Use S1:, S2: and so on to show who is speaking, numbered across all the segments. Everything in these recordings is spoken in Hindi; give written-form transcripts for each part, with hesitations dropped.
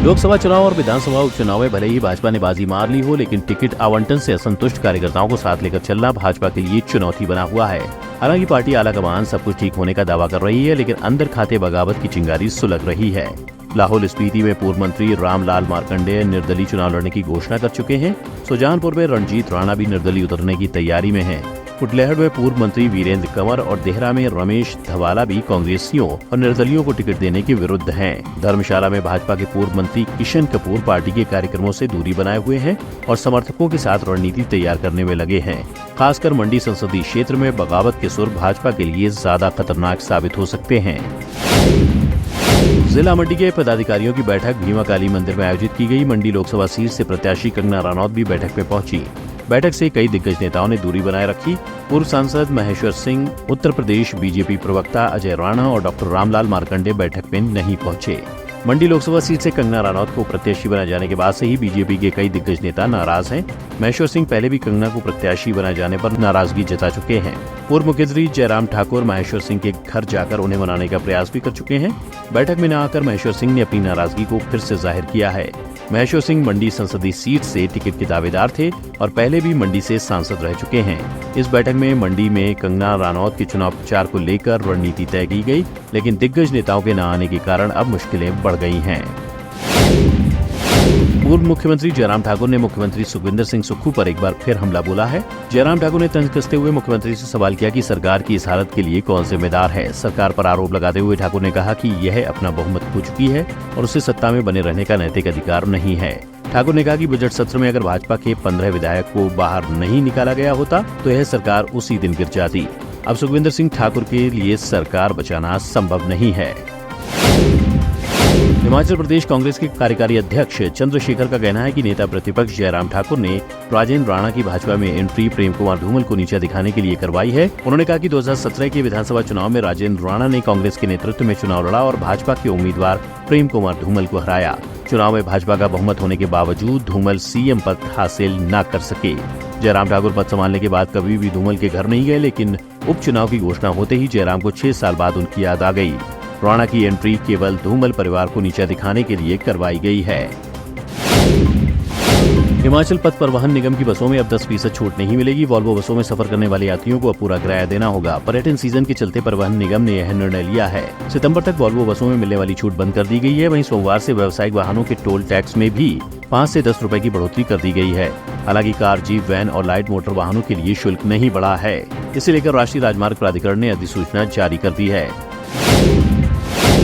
S1: लोकसभा चुनाव और विधानसभा उपचुनाव में भले ही भाजपा ने बाजी मार ली हो, लेकिन टिकट आवंटन से असंतुष्ट कार्यकर्ताओं को साथ लेकर चलना भाजपा के लिए चुनौती बना हुआ है। हालांकि पार्टी आलाकमान सब कुछ ठीक होने का दावा कर रही है, लेकिन अंदर खाते बगावत की चिंगारी सुलग रही है। लाहौल स्पीति में पूर्व मंत्री रामलाल मार्कंडेय निर्दलीय चुनाव लड़ने की घोषणा कर चुके हैं। सुजानपुर में रणजीत राणा भी निर्दलीय उतरने की तैयारी में हैं। कुटलैहड़ में पूर्व मंत्री वीरेंद्र कंवर और देहरा में रमेश धवाला भी कांग्रेसियों और निर्दलियों को टिकट देने के विरुद्ध हैं। धर्मशाला में भाजपा के पूर्व मंत्री किशन कपूर पार्टी के कार्यक्रमों से दूरी बनाए हुए हैं और समर्थकों के साथ रणनीति तैयार करने में लगे हैं। खासकर मंडी संसदीय क्षेत्र में बगावत के सुर भाजपा के लिए ज्यादा खतरनाक साबित हो सकते हैं। जिला मंडी के पदाधिकारियों की बैठक भीमा काली मंदिर में आयोजित की गई। मंडी लोकसभा सीट से प्रत्याशी कंगना रनौत भी बैठक में पहुंची। बैठक से कई दिग्गज नेताओं ने दूरी बनाए रखी। पूर्व सांसद महेश्वर सिंह, उत्तर प्रदेश बीजेपी प्रवक्ता अजय राणा और डॉक्टर रामलाल मार्कंडेय बैठक में नहीं पहुंचे। मंडी लोकसभा सीट से कंगना रनौत को प्रत्याशी बनाए जाने के बाद से ही बीजेपी के कई दिग्गज नेता नाराज हैं। महेश्वर सिंह पहले भी कंगना को प्रत्याशी बनाए जाने पर नाराजगी जता चुके हैं। पूर्व मुख्यमंत्री जयराम ठाकुर महेश्वर सिंह के घर जाकर उन्हें मनाने का प्रयास भी कर चुके हैं। बैठक में न आकर महेश्वर सिंह ने अपनी नाराजगी को फिर से जाहिर किया है। महेश्वर सिंह मंडी संसदीय सीट से टिकट के दावेदार थे और पहले भी मंडी से सांसद रह चुके हैं। इस बैठक में मंडी में कंगना रनौत के चुनाव प्रचार को लेकर रणनीति तय की गई, लेकिन दिग्गज नेताओं के न आने के कारण अब मुश्किलें बढ़ गई हैं। पूर्व मुख्यमंत्री जयराम ठाकुर ने मुख्यमंत्री सुखविंदर सिंह सुक्खू पर एक बार फिर हमला बोला है। जयराम ठाकुर ने तंज कसते हुए मुख्यमंत्री से सवाल किया कि सरकार की इस हालत के लिए कौन जिम्मेदार है। सरकार पर आरोप लगाते हुए ठाकुर ने कहा कि यह अपना बहुमत खो चुकी है और उसे सत्ता में बने रहने का नैतिक अधिकार नहीं है। ठाकुर ने कहा कि बजट सत्र में अगर भाजपा के 15 विधायक को बाहर नहीं निकाला गया होता तो यह सरकार उसी दिन गिर जाती। अब सुखविंदर सिंह ठाकुर के लिए सरकार बचाना संभव नहीं है। हिमाचल प्रदेश कांग्रेस के कार्यकारी अध्यक्ष चंद्रशेखर का कहना है कि नेता प्रतिपक्ष जयराम ठाकुर ने राजेंद्र राणा की भाजपा में एंट्री प्रेम कुमार धूमल को नीचा दिखाने के लिए करवाई है। उन्होंने कहा कि 2017 के विधानसभा चुनाव में राजेंद्र राणा ने कांग्रेस के नेतृत्व में चुनाव लड़ा और भाजपा के उम्मीदवार प्रेम कुमार धूमल को हराया। चुनाव में भाजपा का बहुमत होने के बावजूद धूमल सीएम पद हासिल न कर सके। जयराम ठाकुर पद संभालने के बाद कभी भी धूमल के घर नहीं गए, लेकिन उपचुनाव की घोषणा होते ही जयराम को 6 साल बाद उनकी याद आ गई। राणा की एंट्री केवल धूमल परिवार को नीचा दिखाने के लिए करवाई गई है। हिमाचल पथ परिवहन निगम की बसों में अब 10% छूट नहीं मिलेगी। वॉल्वो बसों में सफर करने वाले यात्रियों को अब पूरा किराया देना होगा। पर्यटन सीजन के चलते परिवहन निगम ने यह निर्णय लिया है। सितंबर तक वॉल्वो बसों में मिलने वाली छूट बंद कर दी गई है। वहीं सोमवार से व्यावसायिक वाहनों के टोल टैक्स में भी 5 से 10 रुपए की बढ़ोतरी कर दी गई है। हालांकि कार, जीप, वैन और लाइट मोटर वाहनों के लिए शुल्क नहीं बढ़ा है। इसे लेकर राष्ट्रीय राजमार्ग प्राधिकरण ने अधिसूचना जारी कर दी है।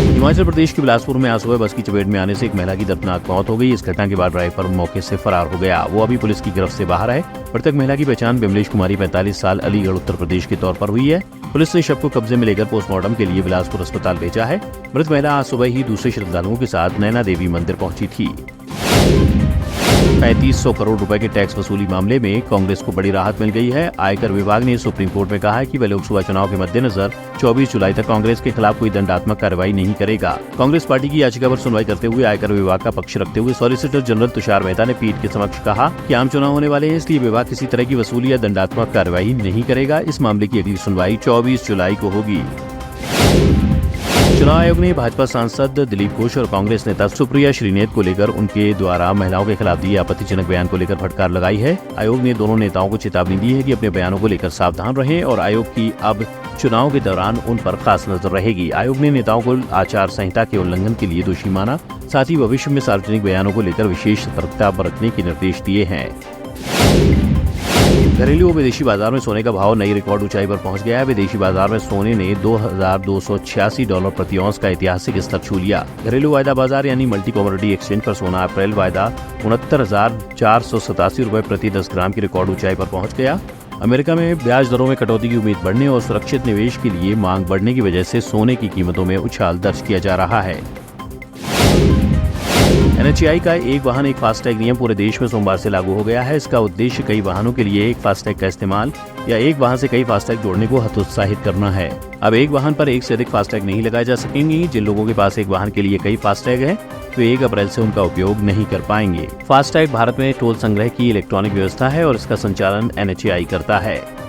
S1: हिमाचल प्रदेश के बिलासपुर में आज सुबह बस की चपेट में आने से एक महिला की दर्दनाक मौत हो गई। इस घटना के बाद ड्राइवर मौके से फरार हो गया। वो अभी पुलिस की गिरफ्त से बाहर है। मृतक महिला की पहचान बिमलेश कुमारी 45 साल अलीगढ़ उत्तर प्रदेश के तौर पर हुई है। पुलिस ने शव को कब्जे में लेकर पोस्टमार्टम के लिए बिलासपुर अस्पताल भेजा है। मृत महिला आज सुबह ही दूसरे श्रद्धालुओं के साथ नैना देवी मंदिर पहुंची थी। 3500 करोड़ रुपए के टैक्स वसूली मामले में कांग्रेस को बड़ी राहत मिल गई है। आयकर विभाग ने सुप्रीम कोर्ट में कहा है कि वह लोकसभा चुनाव के मद्देनजर 24 जुलाई तक कांग्रेस के खिलाफ कोई दंडात्मक कार्रवाई नहीं करेगा। कांग्रेस पार्टी की याचिका पर सुनवाई करते हुए आयकर विभाग का पक्ष रखते हुए सॉलिसिटर जनरल तुषार मेहता ने पीठ के समक्ष कहा कि आम चुनाव होने वाले हैं, इसलिए विभाग किसी तरह की वसूली या दंडात्मक कार्रवाई नहीं करेगा। इस मामले की अगली सुनवाई 24 जुलाई को होगी। चुनाव आयोग ने भाजपा सांसद दिलीप घोष और कांग्रेस नेता सुप्रिया श्रीनेत को लेकर उनके द्वारा महिलाओं के खिलाफ दिए आपत्तिजनक बयान को लेकर फटकार लगाई है। आयोग ने दोनों नेताओं को चेतावनी दी है कि अपने बयानों को लेकर सावधान रहें और आयोग की अब चुनाव के दौरान उन पर खास नजर रहेगी। आयोग ने नेताओं को आचार संहिता के उल्लंघन के लिए दोषी माना। साथ ही भविष्य में सार्वजनिक बयानों को लेकर विशेष सतर्कता बरतने के निर्देश दिए हैं। घरेलू और विदेशी बाजार में सोने का भाव नई रिकॉर्ड ऊंचाई पर पहुंच गया है। विदेशी बाजार में सोने ने $2286 प्रति औंस का ऐतिहासिक स्तर छू लिया। घरेलू वायदा बाजार यानी मल्टी कमोडिटी एक्सचेंज पर सोना अप्रैल वायदा 69,487 रुपए प्रति 10 ग्राम की रिकॉर्ड ऊंचाई पर पहुंच गया। अमेरिका में ब्याज दरों में कटौती की उम्मीद बढ़ने और सुरक्षित निवेश के लिए मांग बढ़ने की वजह से सोने की कीमतों में उछाल दर्ज किया जा रहा है। NHAI का एक वाहन एक फास्टैग नियम पूरे देश में सोमवार से लागू हो गया है। इसका उद्देश्य कई वाहनों के लिए एक फास्टैग का इस्तेमाल या एक वाहन से कई फास्टैग जोड़ने को हतोत्साहित करना है। अब एक वाहन पर एक से अधिक फास्टैग नहीं लगाए जा सकेंगे। जिन लोगों के पास एक वाहन के लिए कई फास्टैग है तो 1 अप्रैल से उनका उपयोग नहीं कर पाएंगे। फास्टैग भारत में टोल संग्रह की इलेक्ट्रॉनिक व्यवस्था है और इसका संचालन NHAI करता है।